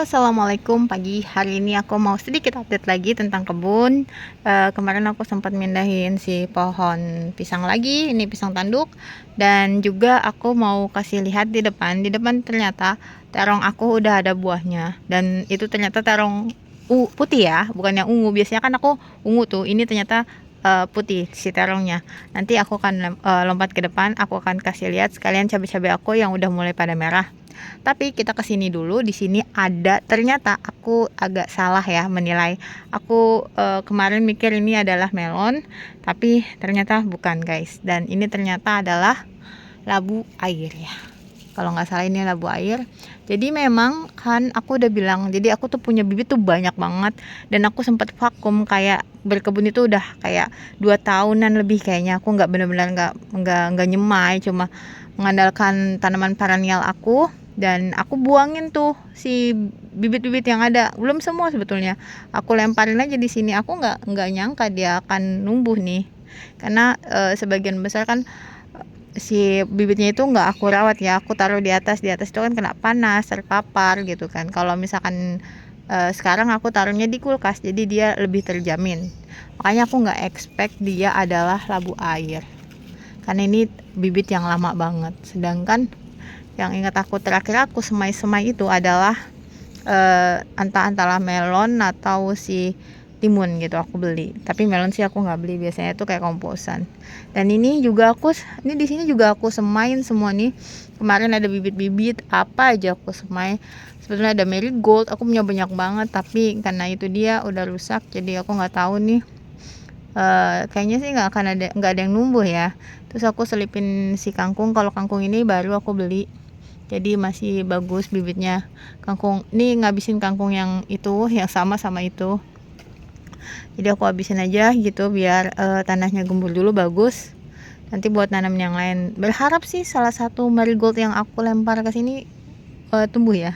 Assalamualaikum. Pagi hari ini aku mau sedikit update lagi tentang kebun. Kemarin aku sempat mindahin si pohon pisang lagi, ini pisang tanduk. Dan juga aku mau kasih lihat di depan. Di depan ternyata terong aku udah ada buahnya. Dan itu ternyata terong putih ya, bukan yang ungu. Biasanya kan aku ungu tuh. Ini ternyata putih si terongnya. Nanti aku akan lompat ke depan. Aku akan kasih lihat sekalian cabai-cabai aku yang udah mulai pada merah. Tapi kita kesini dulu. Di sini ada, ternyata aku agak salah ya menilai. Aku kemarin mikir ini adalah melon, tapi ternyata bukan guys. Dan ini ternyata adalah labu air ya. Kalau nggak salah ini labu air. Jadi memang kan aku udah bilang, jadi aku tuh punya bibit tuh banyak banget. Dan aku sempat vakum, kayak berkebun itu udah kayak 2 tahunan lebih kayaknya. Aku nggak benar-benar nggak nyemai, cuma mengandalkan tanaman perennial aku. Dan aku buangin tuh si bibit-bibit yang ada, belum semua sebetulnya. Aku lemparin aja di sini. Aku nggak nyangka dia akan numbuh nih, karena sebagian besar kan si bibitnya itu nggak aku rawat ya. Aku taruh di atas itu kan kena panas, terpapar gitu kan. Kalau misalkan sekarang aku taruhnya di kulkas, jadi dia lebih terjamin. Makanya aku nggak expect dia adalah labu air, karena ini bibit yang lama banget. Sedangkan yang ingat aku terakhir aku semai-semai itu adalah antara melon atau si timun gitu aku beli. Tapi melon sih aku nggak beli, biasanya itu kayak komposan. Dan ini juga ini di sini juga aku semain semua nih. Kemarin ada bibit-bibit apa aja aku semai. Sebetulnya ada marigold, aku punya banyak banget, tapi karena itu dia udah rusak, jadi aku nggak tahu nih. Kayaknya sih nggak ada yang numbuh ya. Terus aku selipin si kangkung. Kalau kangkung ini baru aku beli, jadi masih bagus bibitnya. Kangkung ini ngabisin kangkung yang itu, yang sama itu. Jadi aku habisin aja gitu biar tanahnya gembur dulu, bagus. Nanti buat nanam yang lain. Berharap sih salah satu marigold yang aku lempar ke sini tumbuh ya.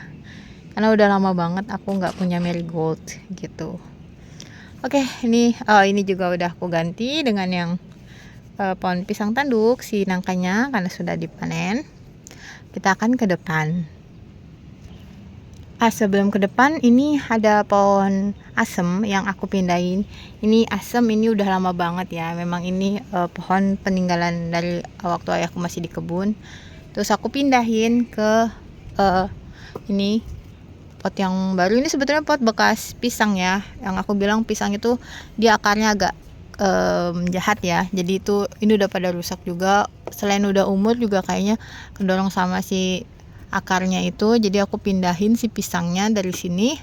Karena udah lama banget aku nggak punya marigold gitu. Oke, ini juga udah aku ganti dengan yang pohon pisang tanduk, si nangkanya karena sudah dipanen. Kita akan ke depan. Sebelum ke depan ini ada pohon asem yang aku pindahin. Ini asem ini udah lama banget ya. Memang ini pohon peninggalan dari waktu ayahku masih di kebun. Terus aku pindahin ke ini pot yang baru. Ini sebetulnya pot bekas pisang ya. Yang aku bilang pisang itu dia akarnya agak jahat ya. Jadi itu ini udah pada rusak juga. Selain udah umur juga kayaknya kedorong sama si akarnya itu. Jadi aku pindahin si pisangnya dari sini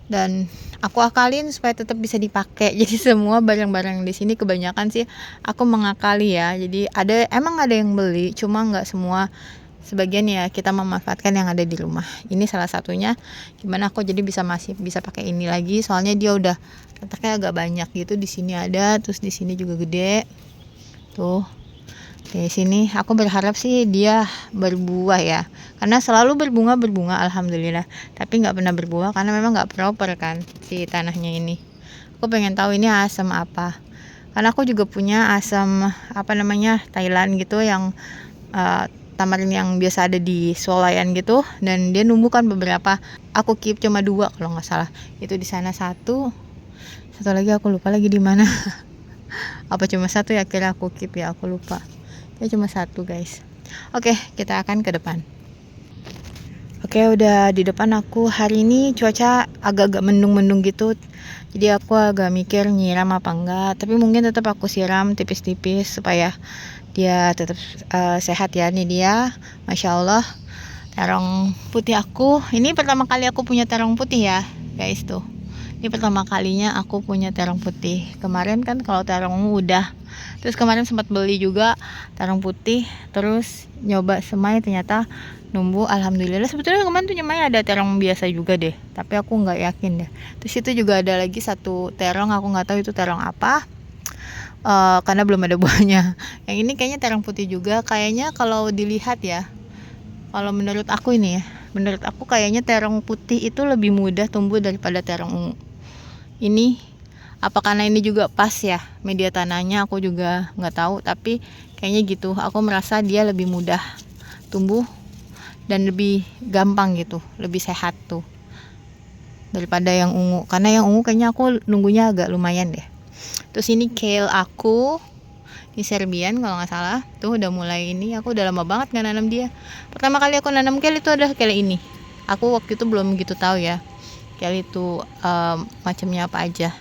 dan aku akalin supaya tetap bisa dipakai. Jadi semua barang-barang di sini kebanyakan sih aku mengakali ya. Jadi emang ada yang beli, cuma nggak semua. Sebagian ya kita memanfaatkan yang ada di rumah. Ini salah satunya. Gimana aku jadi masih bisa pakai ini lagi, soalnya dia udah letaknya agak banyak gitu. Di sini ada, terus di sini juga gede. Tuh. Di sini aku berharap sih dia berbuah ya. Karena selalu berbunga alhamdulillah. Tapi nggak pernah berbuah karena memang nggak proper kan si tanahnya ini. Aku pengen tahu ini asam apa. Karena aku juga punya asam Thailand gitu yang tamarin yang biasa ada di swalayan gitu, dan dia numbuhkan beberapa. Aku keep cuma 2 kalau nggak salah. Itu di sana satu lagi aku lupa lagi di mana. Apa cuma satu ya, kira aku keep ya, aku lupa. Ya cuma 1 guys. Oke, kita akan ke depan. Oke, udah di depan aku. Hari ini cuaca agak-agak mendung-mendung gitu. Jadi aku agak mikir nyiram apa enggak, tapi mungkin tetap aku siram tipis-tipis supaya dia tetap sehat ya. Ini dia, masya Allah, terong putih aku. Ini pertama kali aku punya terong putih ya guys. Tuh, ini pertama kalinya aku punya terong putih. Kemarin kan kalau terong ungu udah. Terus kemarin sempat beli juga terong putih, terus nyoba semai, ternyata numbuh alhamdulillah. Sebetulnya kemarin tuh nyemai ada terong biasa juga deh, tapi aku nggak yakin deh. Terus itu juga ada lagi satu terong, aku nggak tahu itu terong apa. Karena belum ada buahnya. Yang ini kayaknya terong putih juga. Kayaknya kalau dilihat ya, kalau menurut aku ini ya, menurut aku kayaknya terong putih itu lebih mudah tumbuh daripada terong ungu. Ini apa karena ini juga pas ya media tanahnya, aku juga nggak tahu, tapi kayaknya gitu. Aku merasa dia lebih mudah tumbuh dan lebih gampang gitu, lebih sehat tuh. daripada yang ungu, karena yang ungu kayaknya aku nunggunya agak lumayan deh. Terus ini kale aku, ini Serbian kalau nggak salah. Tuh udah mulai ini, aku udah lama banget nggak nanam dia. Pertama kali aku nanam kale itu ada kale ini. Aku waktu itu belum gitu tahu ya kale itu macamnya apa aja.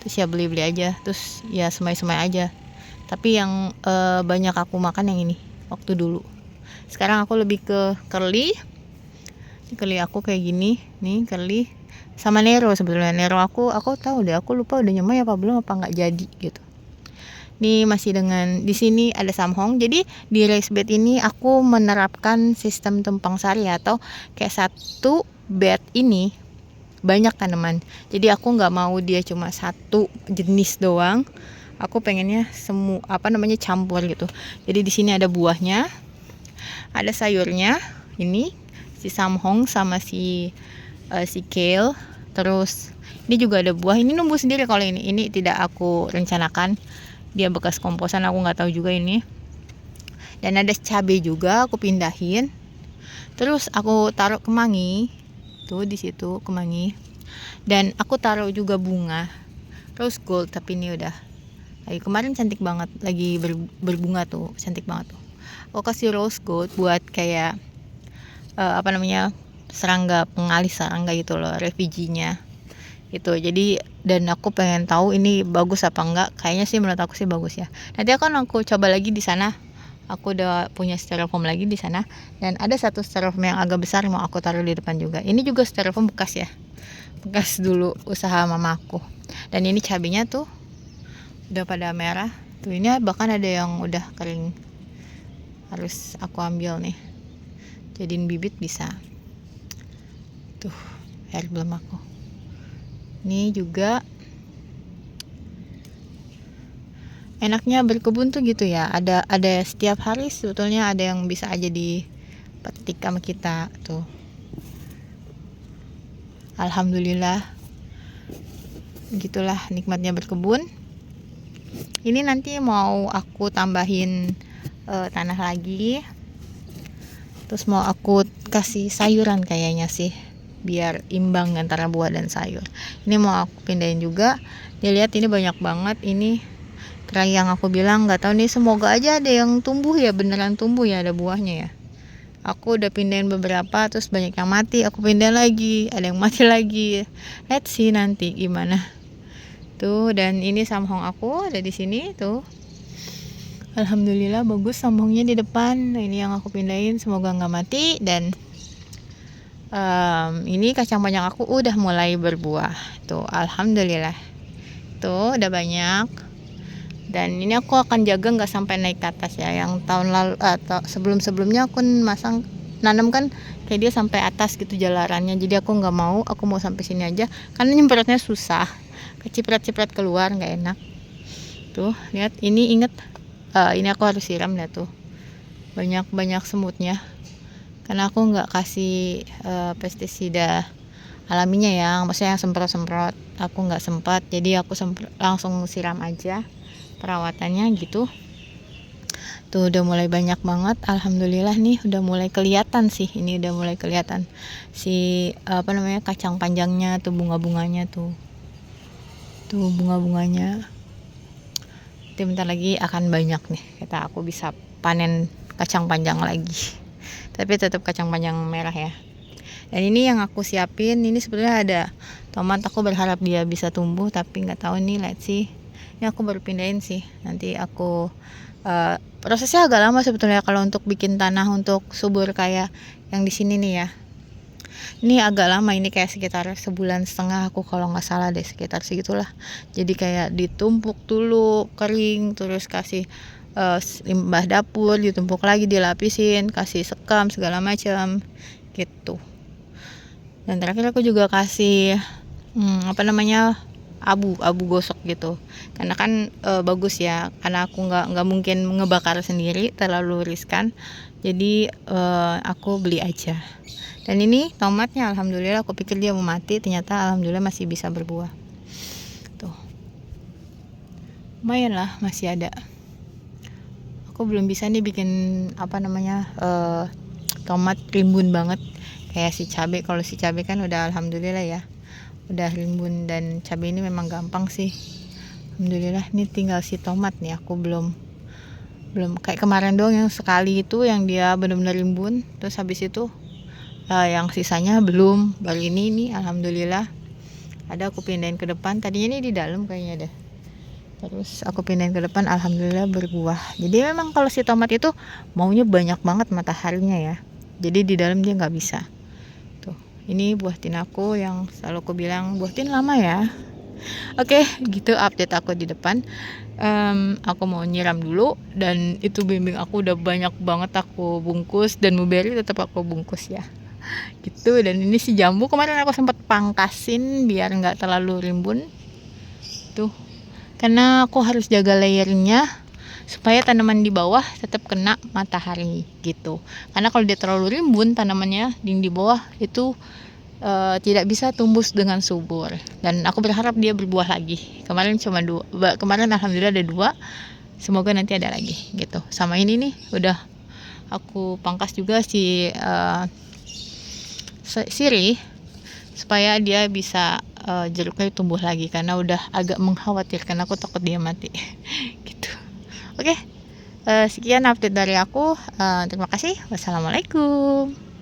Terus ya beli-beli aja, terus ya semai-semai aja. Tapi yang banyak aku makan yang ini waktu dulu. Sekarang aku lebih ke curly. Ini curly aku kayak gini nih, curly sama Nero. Sebetulnya Nero aku tahu deh, aku lupa udah nyamai apa belum, apa nggak jadi gitu. Ini masih dengan, di sini ada samhong. Jadi di raised bed ini aku menerapkan sistem tumpang sari atau kayak satu bed ini banyak tanaman. Jadi aku nggak mau dia cuma satu jenis doang. Aku pengennya semua campur gitu. Jadi di sini ada buahnya, ada sayurnya. Ini si samhong sama si kale. Terus ini juga ada buah. Ini numbuh sendiri kalau ini. Ini tidak aku rencanakan. Dia bekas komposan, aku nggak tahu juga ini. Dan ada cabai juga aku pindahin. Terus aku taruh kemangi. Tuh di situ kemangi. Dan aku taruh juga bunga rose gold, tapi ini udah lagi kemarin cantik banget, lagi berbunga tuh, cantik banget tuh. Aku kasih rose gold buat kayak serangga, pengalis serangga gitu loh, refuginya gitu. Jadi dan aku pengen tahu ini bagus apa enggak. Kayaknya sih menurut aku sih bagus ya. Nanti akan aku coba lagi di sana. Aku udah punya styrofoam lagi di sana, dan ada satu styrofoam yang agak besar mau aku taruh di depan juga. Ini juga styrofoam bekas ya, bekas dulu usaha mamaku. Dan ini cabenya tuh udah pada merah tuh, ini bahkan ada yang udah kering, harus aku ambil nih, jadiin bibit bisa tuh. Air belum aku. Ini juga enaknya berkebun tuh gitu ya, ada setiap hari sebetulnya ada yang bisa aja dipetik sama kita tuh. Alhamdulillah, gitulah nikmatnya berkebun. Ini nanti mau aku tambahin tanah lagi, terus mau aku kasih sayuran kayaknya sih, biar imbang antara buah dan sayur. Ini mau aku pindahin juga. Dilihat ini banyak banget ini kerai yang aku bilang, nggak tahu nih, semoga aja ada yang tumbuh ya, beneran tumbuh ya, ada buahnya ya. Aku udah pindahin beberapa, terus banyak yang mati, aku pindahin lagi, ada yang mati lagi. Let's see nanti gimana tuh. Dan ini samhong aku ada di sini tuh. Alhamdulillah bagus samhongnya di depan. Nah, ini yang aku pindahin, semoga nggak mati. Dan ini kacang panjang aku udah mulai berbuah tuh, alhamdulillah tuh udah banyak. Dan ini aku akan jaga nggak sampai naik ke atas ya. Yang tahun lalu atau sebelumnya aku nanam kan kayak dia sampai atas gitu jalarannya. Jadi aku nggak mau, aku mau sampai sini aja karena nyemprotnya susah, keciprat-ciprat keluar, nggak enak tuh. Lihat ini, inget ini aku harus siram dah tuh, banyak semutnya karena aku nggak kasih pestisida alaminya ya, maksudnya yang semprot aku nggak sempat, jadi aku langsung siram aja perawatannya gitu. Tuh udah mulai banyak banget, alhamdulillah nih udah mulai kelihatan sih, ini udah mulai kelihatan si kacang panjangnya tuh, bunga-bunganya tuh bunga-bunganya. Nanti bentar lagi akan banyak nih, kata aku bisa panen kacang panjang lagi, tapi tetap kacang panjang merah ya. Dan ini yang aku siapin, ini sebetulnya ada tomat, aku berharap dia bisa tumbuh tapi nggak tahu nih, let's see. Ini aku baru pindahin sih, nanti aku prosesnya agak lama sebetulnya kalau untuk bikin tanah untuk subur kayak yang di sini nih ya. Ini agak lama, ini kayak sekitar sebulan setengah aku kalau nggak salah deh, sekitar segitulah. Jadi kayak ditumpuk dulu kering, terus kasih limbah dapur, ditumpuk lagi, dilapisin, kasih sekam segala macam gitu. Dan terakhir aku juga kasih abu gosok gitu, karena kan bagus ya, karena aku nggak mungkin ngebakar sendiri, terlalu riskan, jadi aku beli aja. Dan ini tomatnya alhamdulillah, aku pikir dia mau mati, ternyata alhamdulillah masih bisa berbuah tuh, lumayan lah masih ada. Aku belum bisa nih bikin tomat rimbun banget kayak si cabai. Kalau si cabai kan udah alhamdulillah ya, udah rimbun. Dan cabai ini memang gampang sih, alhamdulillah. Ini tinggal si tomat nih, aku belum kayak kemarin doang yang sekali itu yang dia benar-benar rimbun, terus habis itu yang sisanya belum. Baru ini nih alhamdulillah ada, aku pindahin ke depan. Tadinya ini di dalam kayaknya deh, terus aku pindahin ke depan, alhamdulillah berbuah. Jadi memang kalau si tomat itu maunya banyak banget mataharinya ya, jadi di dalam dia nggak bisa. Tuh, ini buah tin aku yang selalu aku bilang buah tin lama ya. Oke, gitu update aku di depan. Aku mau nyiram dulu, dan itu bimbing aku udah banyak banget aku bungkus, dan blueberry tetap aku bungkus ya. Gitu. Dan ini si jambu kemarin aku sempat pangkasin biar nggak terlalu rimbun. Tuh, karena aku harus jaga layernya supaya tanaman di bawah tetap kena matahari gitu. Karena kalau dia terlalu rimbun tanamannya di bawah itu tidak bisa tumbuh dengan subur, dan aku berharap dia berbuah lagi. Kemarin cuma 2, kemarin alhamdulillah ada 2, semoga nanti ada lagi gitu. Sama ini nih udah aku pangkas juga si sirih supaya dia bisa jeruknya tumbuh lagi, karena udah agak mengkhawatirkan, aku takut dia mati gitu. Oke, sekian update dari aku. Terima kasih. Wassalamualaikum.